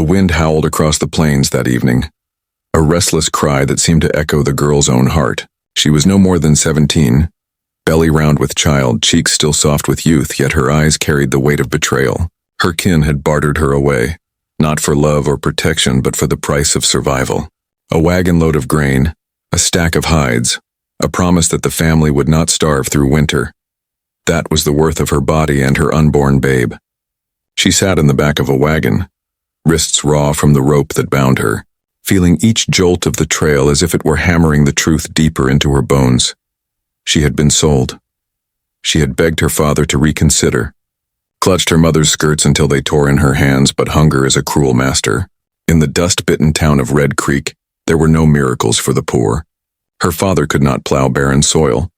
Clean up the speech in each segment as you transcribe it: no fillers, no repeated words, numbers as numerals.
The wind howled across the plains that evening, a restless cry that seemed to echo the girl's own heart. She was no more than 17, belly round with child, cheeks still soft with youth, yet her eyes carried the weight of betrayal. Her kin had bartered her away, not for love or protection, but for the price of survival. A wagon load of grain, a stack of hides, a promise that the family would not starve through winter. That was the worth of her body and her unborn babe. She sat in the back of a wagon, wrists raw from the rope that bound her, feeling each jolt of the trail as if it were hammering the truth deeper into her bones. She had been sold. She had begged her father to reconsider, clutched her mother's skirts until they tore in her hands, but hunger is a cruel master. In the dust-bitten town of Red Creek, there were no miracles for the poor. Her father could not plow barren soil.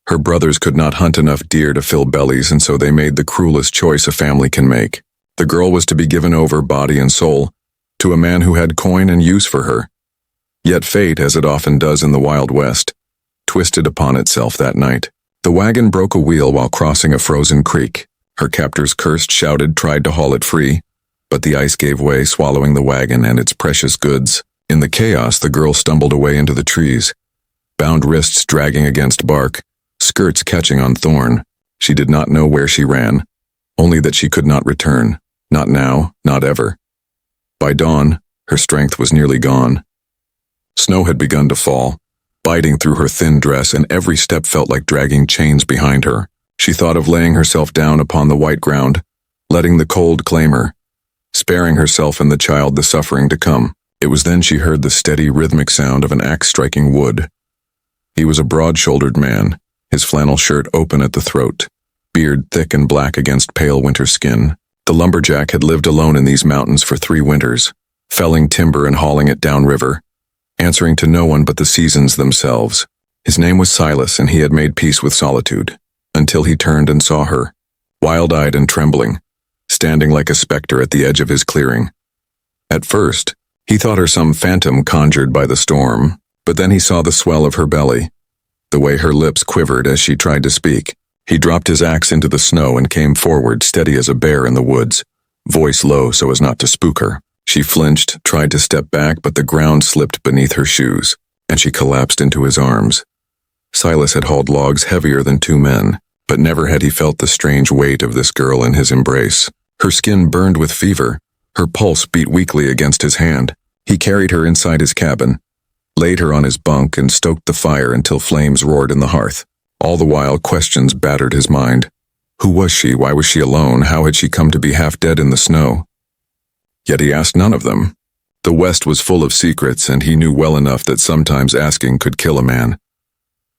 Her brothers could not hunt enough deer to fill bellies, and so they made the cruelest choice a family can make. The girl was to be given over, body and soul, to a man who had coin and use for her. Yet fate, as it often does in the Wild West, twisted upon itself that night. The wagon broke a wheel while crossing a frozen creek. Her captors cursed, shouted, tried to haul it free, but the ice gave way, swallowing the wagon and its precious goods. In the chaos, the girl stumbled away into the trees, bound wrists dragging against bark, skirts catching on thorn. She did not know where she ran, only that she could not return. Not now, not ever. By dawn, her strength was nearly gone. Snow had begun to fall, biting through her thin dress, and every step felt like dragging chains behind her. She thought of laying herself down upon the white ground, letting the cold claim her, sparing herself and the child the suffering to come. It was then she heard the steady, rhythmic sound of an axe striking wood. He was a broad-shouldered man, his flannel shirt open at the throat, beard thick and black against pale winter skin. The lumberjack had lived alone in these mountains for 3 winters, felling timber and hauling it downriver, answering to no one but the seasons themselves. His name was Silas, and he had made peace with solitude, until he turned and saw her, wild-eyed and trembling, standing like a specter at the edge of his clearing. At first, he thought her some phantom conjured by the storm, but then he saw the swell of her belly, the way her lips quivered as she tried to speak. He dropped his axe into the snow and came forward, steady as a bear in the woods, voice low so as not to spook her. She flinched, tried to step back, but the ground slipped beneath her shoes, and she collapsed into his arms. Silas had hauled logs heavier than 2 men, but never had he felt the strange weight of this girl in his embrace. Her skin burned with fever, her pulse beat weakly against his hand. He carried her inside his cabin, laid her on his bunk, and stoked the fire until flames roared in the hearth. All the while, questions battered his mind. Who was she? Why was she alone? How had she come to be half dead in the snow? Yet he asked none of them. The West was full of secrets, and he knew well enough that sometimes asking could kill a man.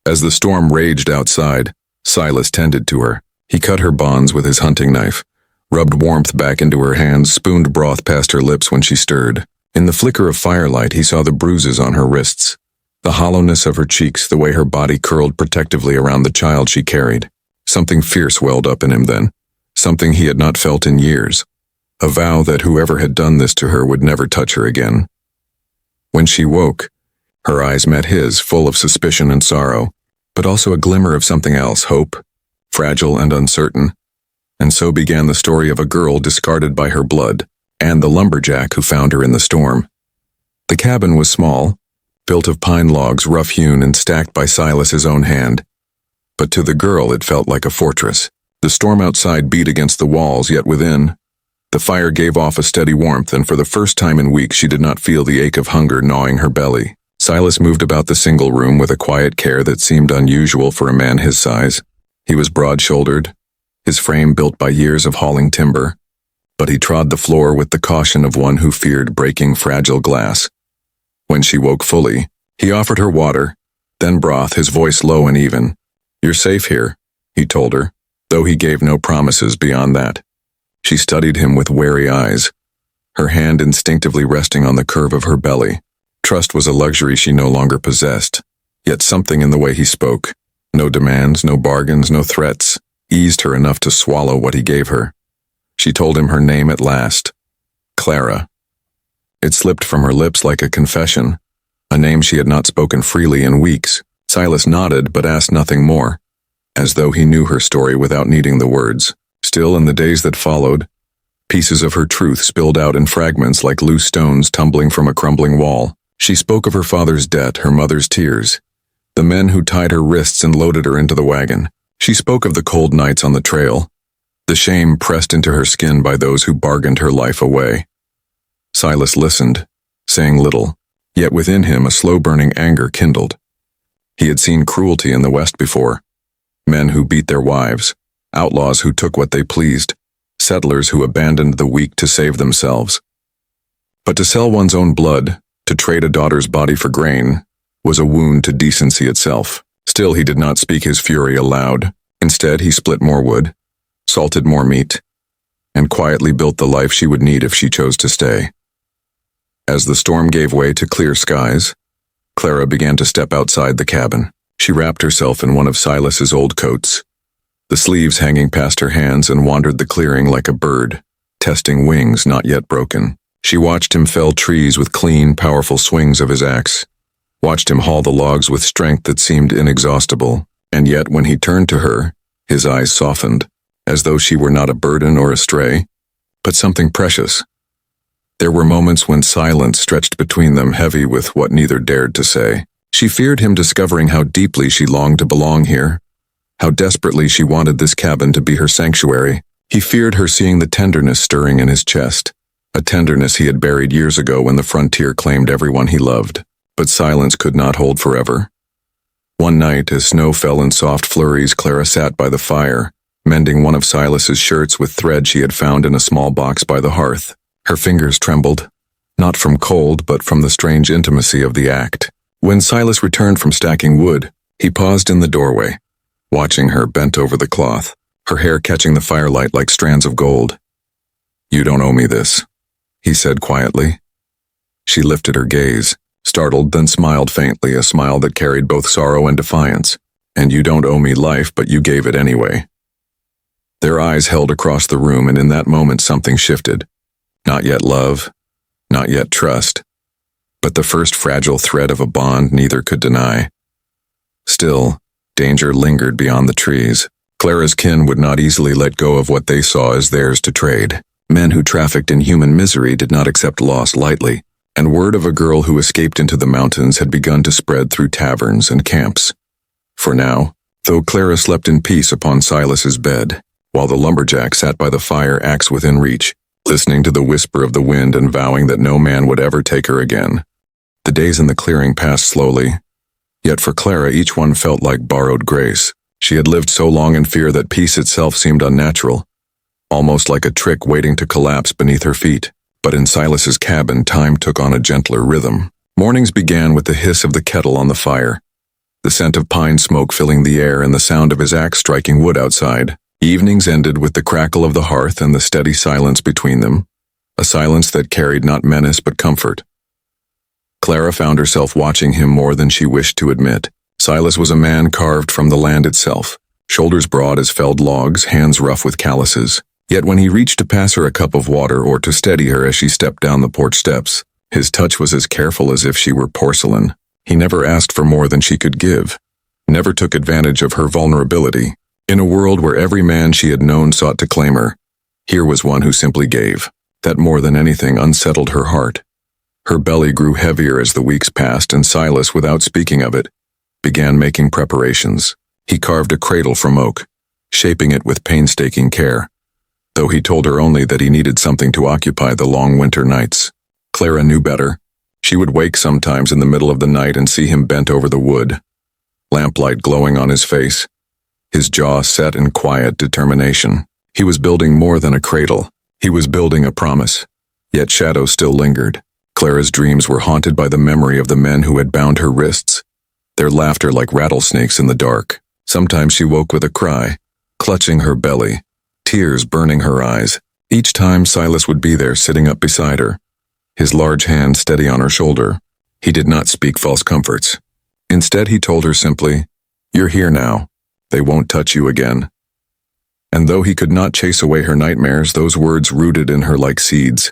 As the storm raged outside, Silas tended to her. He cut her bonds with his hunting knife, rubbed warmth back into her hands, spooned broth past her lips when she stirred. In the flicker of firelight, he saw the bruises on her wrists, the hollowness of her cheeks, the way her body curled protectively around the child she carried. Something fierce welled up in him then, something he had not felt in years, a vow that whoever had done this to her would never touch her again. When she woke, her eyes met his, full of suspicion and sorrow, but also a glimmer of something else, hope, fragile and uncertain. And so began the story of a girl discarded by her blood, and the lumberjack who found her in the storm. The cabin was small, built of pine logs rough-hewn and stacked by Silas's own hand. But to the girl it felt like a fortress. The storm outside beat against the walls, yet within, the fire gave off a steady warmth, and for the first time in weeks she did not feel the ache of hunger gnawing her belly. Silas moved about the single room with a quiet care that seemed unusual for a man his size. He was broad-shouldered, his frame built by years of hauling timber, but he trod the floor with the caution of one who feared breaking fragile glass. When she woke fully, he offered her water, then broth, his voice low and even. "You're safe here," he told her, though he gave no promises beyond that. She studied him with wary eyes, her hand instinctively resting on the curve of her belly. Trust was a luxury she no longer possessed, yet something in the way he spoke, no demands, no bargains, no threats, eased her enough to swallow what he gave her. She told him her name at last, Clara. It slipped from her lips like a confession, a name she had not spoken freely in weeks. Silas nodded but asked nothing more, as though he knew her story without needing the words. Still, in the days that followed, Pieces of her truth spilled out in fragments like loose stones tumbling from a crumbling wall. She spoke of her father's debt, her mother's tears, the men who tied her wrists and loaded her into the wagon. She spoke of the cold nights on the trail, the shame pressed into her skin by those who bargained her life away. Silas listened, saying little, yet within him a slow-burning anger kindled. He had seen cruelty in the West before. Men who beat their wives, outlaws who took what they pleased, settlers who abandoned the weak to save themselves. But to sell one's own blood, to trade a daughter's body for grain, was a wound to decency itself. Still, he did not speak his fury aloud. Instead, he split more wood, salted more meat, and quietly built the life she would need if she chose to stay. As the storm gave way to clear skies, Clara began to step outside the cabin. She wrapped herself in one of Silas's old coats, the sleeves hanging past her hands, and wandered the clearing like a bird, testing wings not yet broken. She watched him fell trees with clean, powerful swings of his axe, watched him haul the logs with strength that seemed inexhaustible, and yet when he turned to her, his eyes softened, as though she were not a burden or a stray, but something precious. There were moments when silence stretched between them, heavy with what neither dared to say. She feared him discovering how deeply she longed to belong here, how desperately she wanted this cabin to be her sanctuary. He feared her seeing the tenderness stirring in his chest, a tenderness he had buried years ago when the frontier claimed everyone he loved. But silence could not hold forever. One night, as snow fell in soft flurries, Clara sat by the fire, mending one of Silas's shirts with thread she had found in a small box by the hearth. Her fingers trembled, not from cold but from the strange intimacy of the act. When Silas returned from stacking wood, he paused in the doorway, watching her bent over the cloth, her hair catching the firelight like strands of gold. "You don't owe me this," he said quietly. She lifted her gaze, startled, then smiled faintly, a smile that carried both sorrow and defiance. "And you don't owe me life, but you gave it anyway." Their eyes held across the room, and in that moment something shifted. Not yet love, not yet trust, but the first fragile thread of a bond neither could deny. Still, danger lingered beyond the trees. Clara's kin would not easily let go of what they saw as theirs to trade. Men who trafficked in human misery did not accept loss lightly, and word of a girl who escaped into the mountains had begun to spread through taverns and camps. For now, though Clara slept in peace upon Silas's bed, while the lumberjack sat by the fire, axe within reach, listening to the whisper of the wind and vowing that no man would ever take her again. The days in the clearing passed slowly, yet for Clara each one felt like borrowed grace. She had lived so long in fear that peace itself seemed unnatural, almost like a trick waiting to collapse beneath her feet. But in Silas's cabin, time took on a gentler rhythm. Mornings began with the hiss of the kettle on the fire, the scent of pine smoke filling the air, and the sound of his axe striking wood outside. Evenings ended with the crackle of the hearth and the steady silence between them, a silence that carried not menace but comfort. Clara found herself watching him more than she wished to admit. Silas was a man carved from the land itself, shoulders broad as felled logs, hands rough with calluses. Yet when he reached to pass her a cup of water or to steady her as she stepped down the porch steps, his touch was as careful as if she were porcelain. He never asked for more than she could give, never took advantage of her vulnerability. In a world where every man she had known sought to claim her, here was one who simply gave. That more than anything unsettled her heart. Her belly grew heavier as the weeks passed, and Silas, without speaking of it, began making preparations. He carved a cradle from oak, shaping it with painstaking care, though he told her only that he needed something to occupy the long winter nights. Clara knew better. She would wake sometimes in the middle of the night and see him bent over the wood, lamplight glowing on his face, his jaw set in quiet determination. He was building more than a cradle. He was building a promise. Yet shadows still lingered. Clara's dreams were haunted by the memory of the men who had bound her wrists, their laughter like rattlesnakes in the dark. Sometimes she woke with a cry, clutching her belly, tears burning her eyes. Each time Silas would be there sitting up beside her, his large hand steady on her shoulder. He did not speak false comforts. Instead, he told her simply, "You're here now. They won't touch you again." And though he could not chase away her nightmares, those words rooted in her like seeds.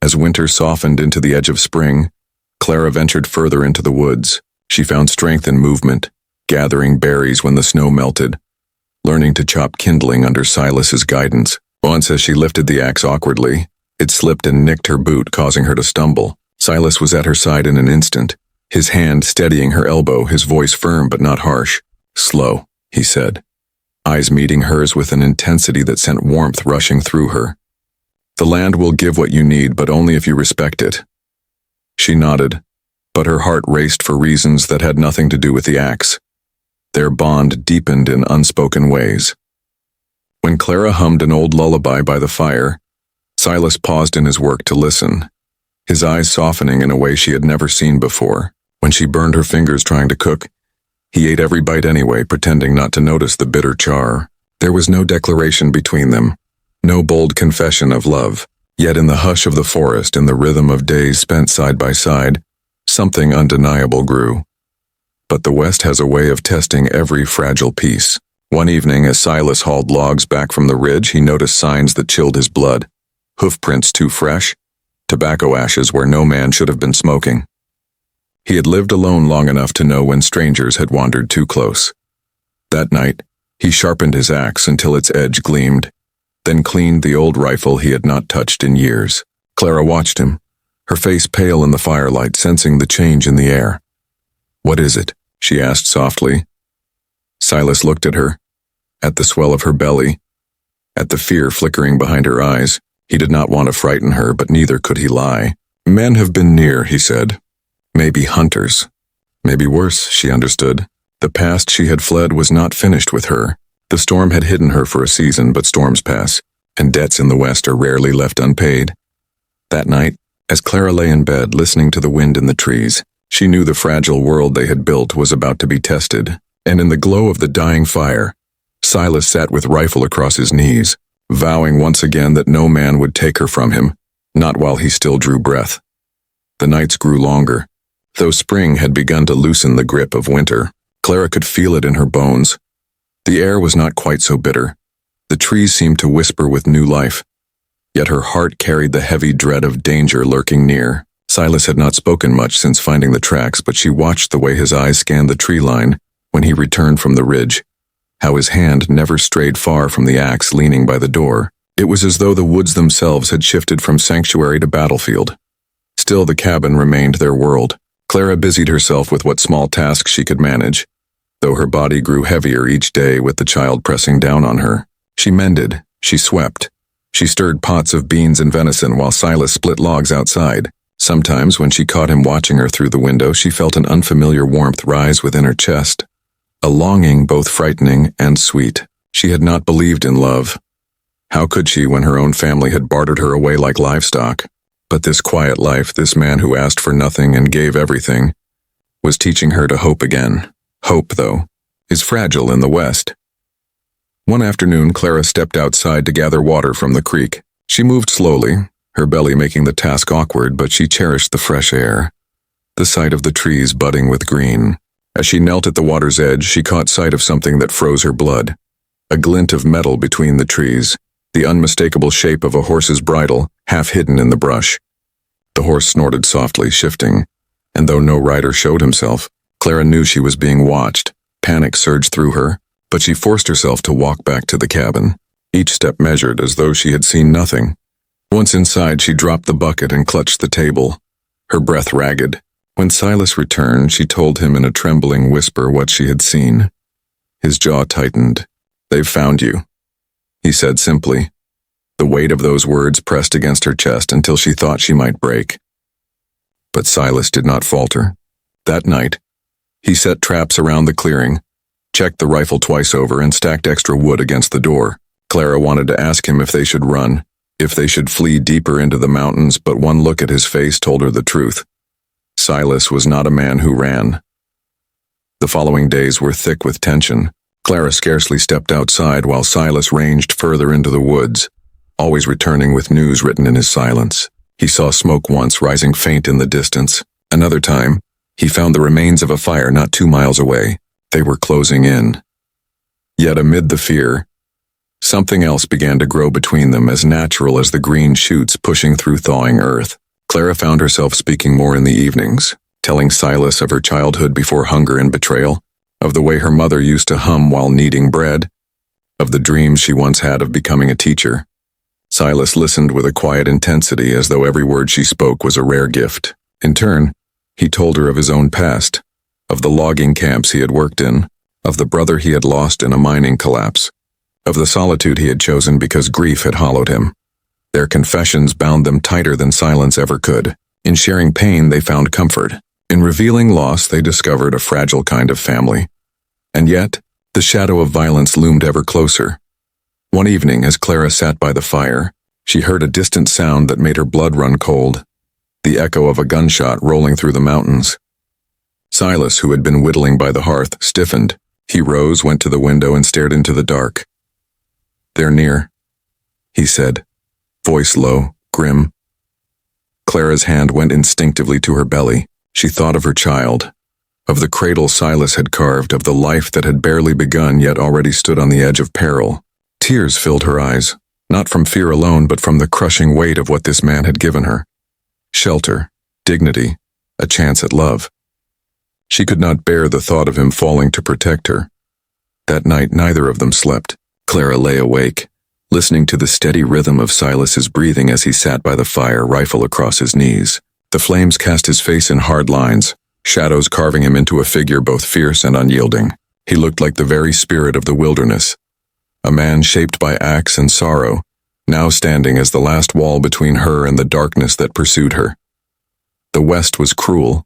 As winter softened into the edge of spring, Clara ventured further into the woods. She found strength in movement, gathering berries when the snow melted, learning to chop kindling under Silas's guidance. Once, as she lifted the axe awkwardly, it slipped and nicked her boot, causing her to stumble. Silas was at her side in an instant, his hand steadying her elbow, his voice firm but not harsh. "Slow," he said, eyes meeting hers with an intensity that sent warmth rushing through her. "The land will give what you need, but only if you respect it." She nodded, but her heart raced for reasons that had nothing to do with the axe. Their bond deepened in unspoken ways. When Clara hummed an old lullaby by the fire, Silas paused in his work to listen, his eyes softening in a way she had never seen before. When she burned her fingers trying to cook, he ate every bite anyway, pretending not to notice the bitter char. There was no declaration between them, no bold confession of love. Yet in the hush of the forest, in the rhythm of days spent side by side, something undeniable grew. But the West has a way of testing every fragile piece. One evening, as Silas hauled logs back from the ridge, he noticed signs that chilled his blood. Hoofprints too fresh, tobacco ashes where no man should have been smoking. He had lived alone long enough to know when strangers had wandered too close. That night, he sharpened his axe until its edge gleamed, then cleaned the old rifle he had not touched in years. Clara watched him, her face pale in the firelight, sensing the change in the air. "What is it?" she asked softly. Silas looked at her, at the swell of her belly, at the fear flickering behind her eyes. He did not want to frighten her, but neither could he lie. "Men have been near," he said. "Maybe hunters. Maybe worse," she understood. The past she had fled was not finished with her. The storm had hidden her for a season, but storms pass, and debts in the West are rarely left unpaid. That night, as Clara lay in bed listening to the wind in the trees, she knew the fragile world they had built was about to be tested, and in the glow of the dying fire, Silas sat with rifle across his knees, vowing once again that no man would take her from him, not while he still drew breath. The nights grew longer, though spring had begun to loosen the grip of winter. Clara could feel it in her bones. The air was not quite so bitter. The trees seemed to whisper with new life. Yet her heart carried the heavy dread of danger lurking near. Silas had not spoken much since finding the tracks, but she watched the way his eyes scanned the tree line when he returned from the ridge, how his hand never strayed far from the axe leaning by the door. It was as though the woods themselves had shifted from sanctuary to battlefield. Still, the cabin remained their world. Clara busied herself with what small tasks she could manage, though her body grew heavier each day with the child pressing down on her. She mended, she swept, she stirred pots of beans and venison while Silas split logs outside. Sometimes, when she caught him watching her through the window, she felt an unfamiliar warmth rise within her chest, a longing both frightening and sweet. She had not believed in love. How could she when her own family had bartered her away like livestock? But this quiet life, this man who asked for nothing and gave everything, was teaching her to hope again. Hope, though, is fragile in the West. One afternoon, Clara stepped outside to gather water from the creek. She moved slowly, her belly making the task awkward, but she cherished the fresh air, the sight of the trees budding with green. As she knelt at the water's edge, she caught sight of something that froze her blood. A glint of metal between the trees, the unmistakable shape of a horse's bridle, half hidden in the brush. The horse snorted softly, shifting, and though no rider showed himself, Clara knew she was being watched. Panic surged through her, but she forced herself to walk back to the cabin, each step measured as though she had seen nothing. Once inside, she dropped the bucket and clutched the table, her breath ragged. When Silas returned, she told him in a trembling whisper what she had seen. His jaw tightened. "They've found you," he said simply. The weight of those words pressed against her chest until she thought she might break. But Silas did not falter. That night, he set traps around the clearing, checked the rifle twice over, and stacked extra wood against the door. Clara wanted to ask him if they should run, if they should flee deeper into the mountains, but one look at his face told her the truth. Silas was not a man who ran. The following days were thick with tension. Clara scarcely stepped outside while Silas ranged further into the woods, always returning with news written in his silence. He saw smoke once rising faint in the distance. Another time, he found the remains of a fire not 2 miles away. They were closing in. Yet amid the fear, something else began to grow between them, as natural as the green shoots pushing through thawing earth. Clara found herself speaking more in the evenings, telling Silas of her childhood before hunger and betrayal, of the way her mother used to hum while kneading bread, of the dreams she once had of becoming a teacher. Silas listened with a quiet intensity as though every word she spoke was a rare gift. In turn, he told her of his own past, of the logging camps he had worked in, of the brother he had lost in a mining collapse, of the solitude he had chosen because grief had hollowed him. Their confessions bound them tighter than silence ever could. In sharing pain, they found comfort. In revealing loss, they discovered a fragile kind of family. And yet, the shadow of violence loomed ever closer. One evening, as Clara sat by the fire, she heard a distant sound that made her blood run cold, the echo of a gunshot rolling through the mountains. Silas, who had been whittling by the hearth, stiffened. He rose, went to the window, and stared into the dark. "They're near," he said, voice low, grim. Clara's hand went instinctively to her belly. She thought of her child, of the cradle Silas had carved, of the life that had barely begun yet already stood on the edge of peril. Tears filled her eyes, not from fear alone but from the crushing weight of what this man had given her. Shelter, dignity, a chance at love. She could not bear the thought of him falling to protect her. That night neither of them slept. Clara lay awake, listening to the steady rhythm of Silas's breathing as he sat by the fire, rifle across his knees. The flames cast his face in hard lines, shadows carving him into a figure both fierce and unyielding. He looked like the very spirit of the wilderness, a man shaped by axe and sorrow, now standing as the last wall between her and the darkness that pursued her. The West was cruel,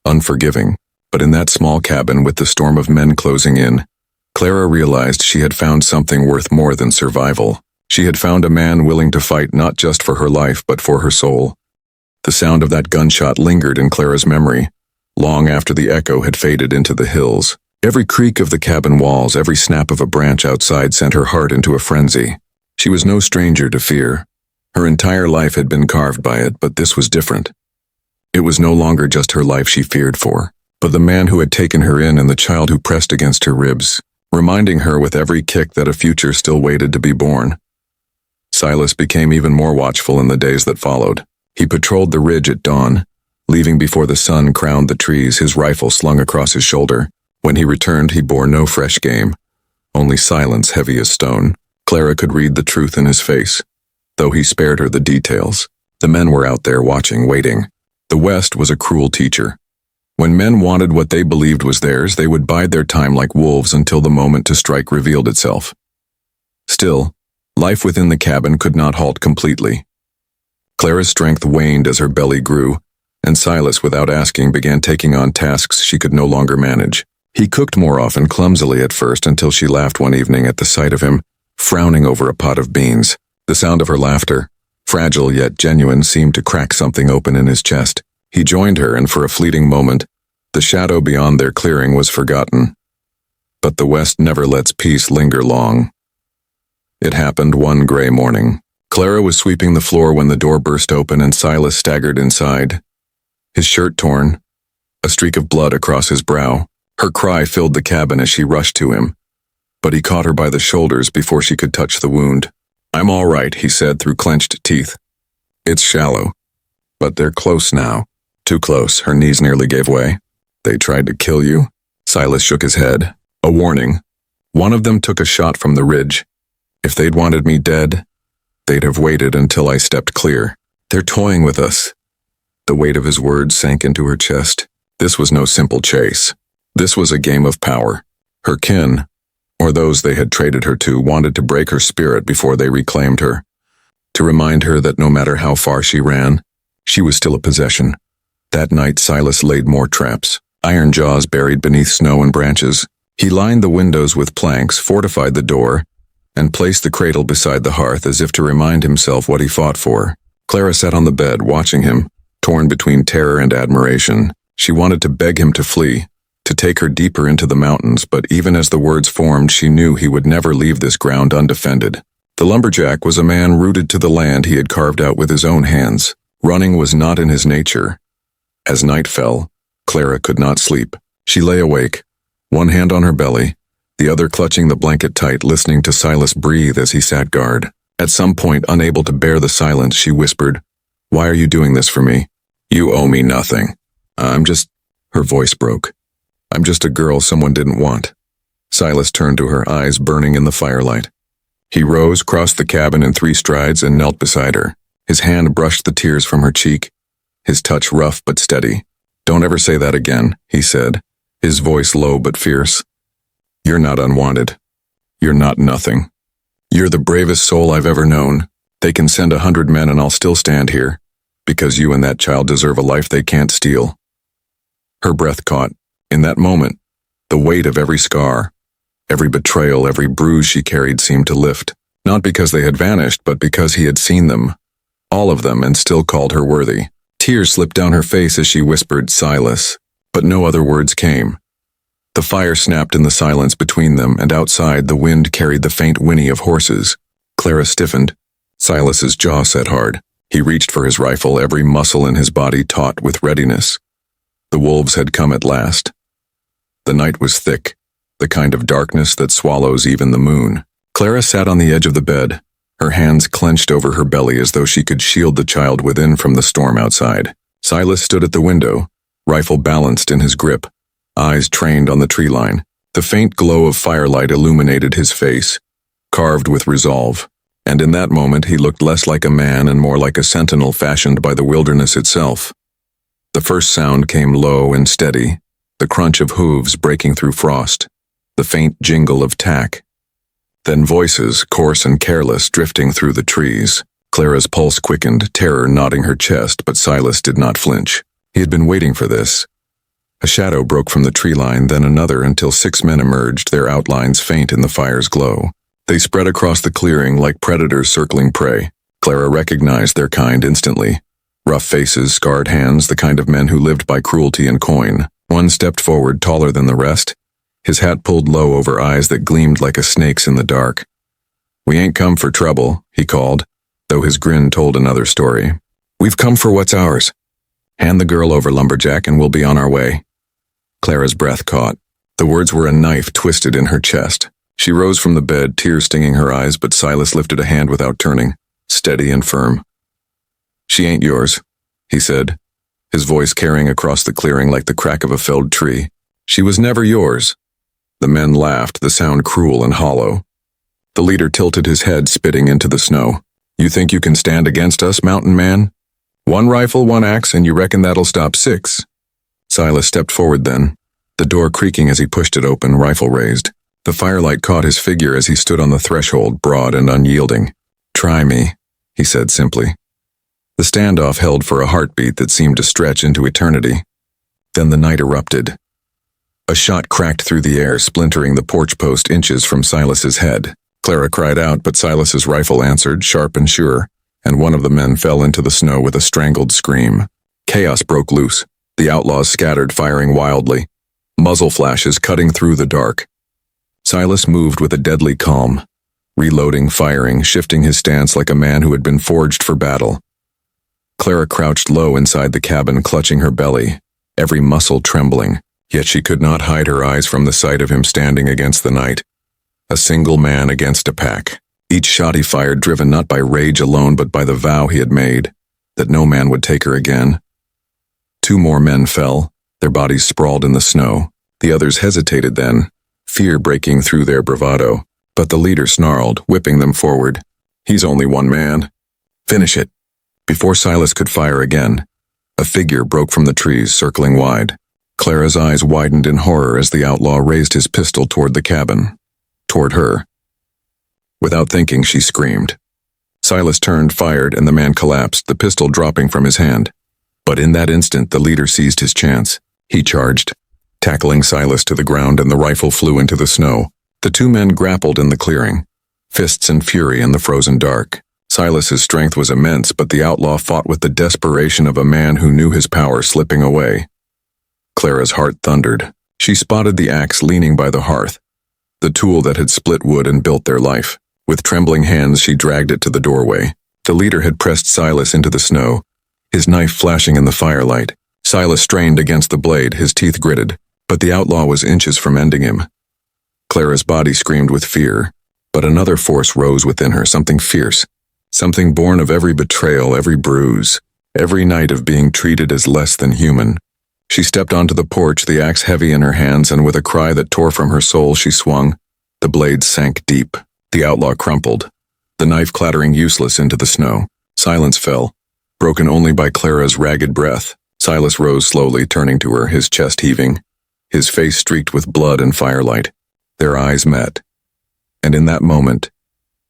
unforgiving, but in that small cabin with the storm of men closing in, Clara realized she had found something worth more than survival. She had found a man willing to fight not just for her life but for her soul. The sound of that gunshot lingered in Clara's memory, long after the echo had faded into the hills. Every creak of the cabin walls, every snap of a branch outside sent her heart into a frenzy. She was no stranger to fear. Her entire life had been carved by it, but this was different. It was no longer just her life she feared for, but the man who had taken her in and the child who pressed against her ribs, reminding her with every kick that a future still waited to be born. Silas became even more watchful in the days that followed. He patrolled the ridge at dawn, leaving before the sun crowned the trees, his rifle slung across his shoulder. When he returned, he bore no fresh game, only silence heavy as stone. Clara could read the truth in his face, though he spared her the details. The men were out there watching, waiting. The West was a cruel teacher. When men wanted what they believed was theirs, they would bide their time like wolves until the moment to strike revealed itself. Still, life within the cabin could not halt completely. Clara's strength waned as her belly grew, and Silas, without asking, began taking on tasks she could no longer manage. He cooked more often, clumsily at first, until she laughed one evening at the sight of him, frowning over a pot of beans. The sound of her laughter, fragile yet genuine, seemed to crack something open in his chest. He joined her, and for a fleeting moment, the shadow beyond their clearing was forgotten. But the West never lets peace linger long. It happened one gray morning. Clara was sweeping the floor when the door burst open and Silas staggered inside, his shirt torn, a streak of blood across his brow. Her cry filled the cabin as she rushed to him, but he caught her by the shoulders before she could touch the wound. "I'm all right," he said through clenched teeth. "It's shallow, but they're close now." Too close, her knees nearly gave way. "They tried to kill you?" Silas shook his head. "A warning. One of them took a shot from the ridge. If they'd wanted me dead, they'd have waited until I stepped clear. They're toying with us." The weight of his words sank into her chest. This was no simple chase. This was a game of power. Her kin, or those they had traded her to, wanted to break her spirit before they reclaimed her, to remind her that no matter how far she ran, she was still a possession. That night Silas laid more traps, iron jaws buried beneath snow and branches. He lined the windows with planks, fortified the door, and placed the cradle beside the hearth as if to remind himself what he fought for. Clara sat on the bed, watching him, torn between terror and admiration. She wanted to beg him to flee, to take her deeper into the mountains, but even as the words formed, she knew he would never leave this ground undefended. The lumberjack was a man rooted to the land he had carved out with his own hands. Running was not in his nature. As night fell, Clara could not sleep. She lay awake, one hand on her belly, the other clutching the blanket tight, listening to Silas breathe as he sat guard. At some point, unable to bear the silence, she whispered, "Why are you doing this for me? You owe me nothing. Her voice broke. "I'm just a girl someone didn't want." Silas turned to her, eyes burning in the firelight. He rose, crossed the cabin in 3 strides, and knelt beside her. His hand brushed the tears from her cheek, his touch rough but steady. "Don't ever say that again," he said, his voice low but fierce. "You're not unwanted. You're not nothing. You're the bravest soul I've ever known. They can send 100 men and I'll still stand here, because you and that child deserve a life they can't steal." Her breath caught. In that moment, the weight of every scar, every betrayal, every bruise she carried seemed to lift, not because they had vanished, but because he had seen them, all of them, and still called her worthy. Tears slipped down her face as she whispered, "Silas," but no other words came. The fire snapped in the silence between them, and outside the wind carried the faint whinny of horses. Clara stiffened. Silas's jaw set hard. He reached for his rifle, every muscle in his body taut with readiness. The wolves had come at last. The night was thick, the kind of darkness that swallows even the moon. Clara sat on the edge of the bed, her hands clenched over her belly as though she could shield the child within from the storm outside. Silas stood at the window, rifle balanced in his grip, eyes trained on the tree line. The faint glow of firelight illuminated his face, carved with resolve, and in that moment he looked less like a man and more like a sentinel fashioned by the wilderness itself. The first sound came low and steady, the crunch of hooves breaking through frost, the faint jingle of tack. Then voices, coarse and careless, drifting through the trees. Clara's pulse quickened, terror knotting her chest, but Silas did not flinch. He had been waiting for this. A shadow broke from the tree line, then another, until 6 men emerged, their outlines faint in the fire's glow. They spread across the clearing like predators circling prey. Clara recognized their kind instantly. Rough faces, scarred hands, the kind of men who lived by cruelty and coin. One stepped forward, taller than the rest, his hat pulled low over eyes that gleamed like a snake's in the dark. "We ain't come for trouble," he called, though his grin told another story. "We've come for what's ours. Hand the girl over, Lumberjack, and we'll be on our way." Clara's breath caught. The words were a knife twisted in her chest. She rose from the bed, tears stinging her eyes, but Silas lifted a hand without turning, steady and firm. "She ain't yours," he said, his voice carrying across the clearing like the crack of a felled tree. "She was never yours." The men laughed, the sound cruel and hollow. The leader tilted his head, spitting into the snow. "You think you can stand against us, mountain man? 1 rifle, 1 axe, and you reckon that'll stop 6? Silas stepped forward then, the door creaking as he pushed it open, rifle raised. The firelight caught his figure as he stood on the threshold, broad and unyielding. "Try me," he said simply. The standoff held for a heartbeat that seemed to stretch into eternity. Then the night erupted. A shot cracked through the air, splintering the porch post inches from Silas's head. Clara cried out, but Silas's rifle answered, sharp and sure, and one of the men fell into the snow with a strangled scream. Chaos broke loose. The outlaws scattered, firing wildly, muzzle flashes cutting through the dark. Silas moved with a deadly calm, reloading, firing, shifting his stance like a man who had been forged for battle. Clara crouched low inside the cabin, clutching her belly, every muscle trembling, yet she could not hide her eyes from the sight of him standing against the night. A single man against a pack. Each shot he fired driven not by rage alone but by the vow he had made, that no man would take her again. 2 more men fell, their bodies sprawled in the snow. The others hesitated then, fear breaking through their bravado, but the leader snarled, whipping them forward. "He's only 1 man. Finish it." Before Silas could fire again, a figure broke from the trees, circling wide. Clara's eyes widened in horror as the outlaw raised his pistol toward the cabin, toward her. Without thinking, she screamed. Silas turned, fired, and the man collapsed, the pistol dropping from his hand. But in that instant, the leader seized his chance. He charged, tackling Silas to the ground, and the rifle flew into the snow. The 2 men grappled in the clearing, fists in fury in the frozen dark. Silas's strength was immense, but the outlaw fought with the desperation of a man who knew his power slipping away. Clara's heart thundered. She spotted the axe leaning by the hearth, the tool that had split wood and built their life. With trembling hands, she dragged it to the doorway. The leader had pressed Silas into the snow, his knife flashing in the firelight. Silas strained against the blade, his teeth gritted, but the outlaw was inches from ending him. Clara's body screamed with fear, but another force rose within her, something fierce. Something born of every betrayal, every bruise, every night of being treated as less than human. She stepped onto the porch, the axe heavy in her hands, and with a cry that tore from her soul, she swung. The blade sank deep. The outlaw crumpled, the knife clattering useless into the snow. Silence fell, broken only by Clara's ragged breath. Silas rose slowly, turning to her, his chest heaving, his face streaked with blood and firelight. Their eyes met. And in that moment,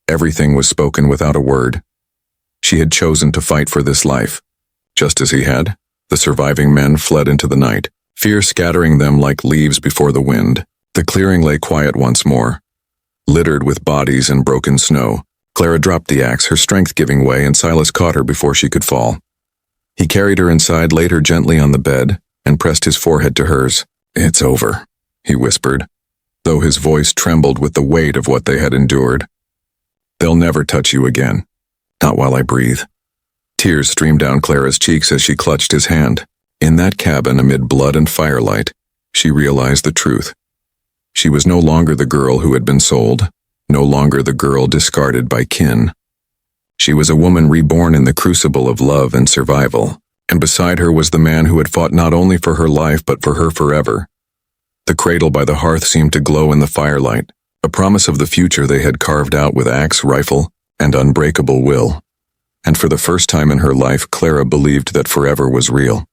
everything was spoken without a word. She had chosen to fight for this life. Just as he had, the surviving men fled into the night, fear scattering them like leaves before the wind. The clearing lay quiet once more, littered with bodies and broken snow. Clara dropped the axe, her strength giving way, and Silas caught her before she could fall. He carried her inside, laid her gently on the bed, and pressed his forehead to hers. "It's over," he whispered, though his voice trembled with the weight of what they had endured. "They'll never touch you again. Not while I breathe." Tears streamed down Clara's cheeks as she clutched his hand. In that cabin, amid blood and firelight, she realized the truth. She was no longer the girl who had been sold, no longer the girl discarded by kin. She was a woman reborn in the crucible of love and survival, and beside her was the man who had fought not only for her life but for her forever. The cradle by the hearth seemed to glow in the firelight, a promise of the future they had carved out with axe, rifle, and unbreakable will. And for the first time in her life, Clara believed that forever was real.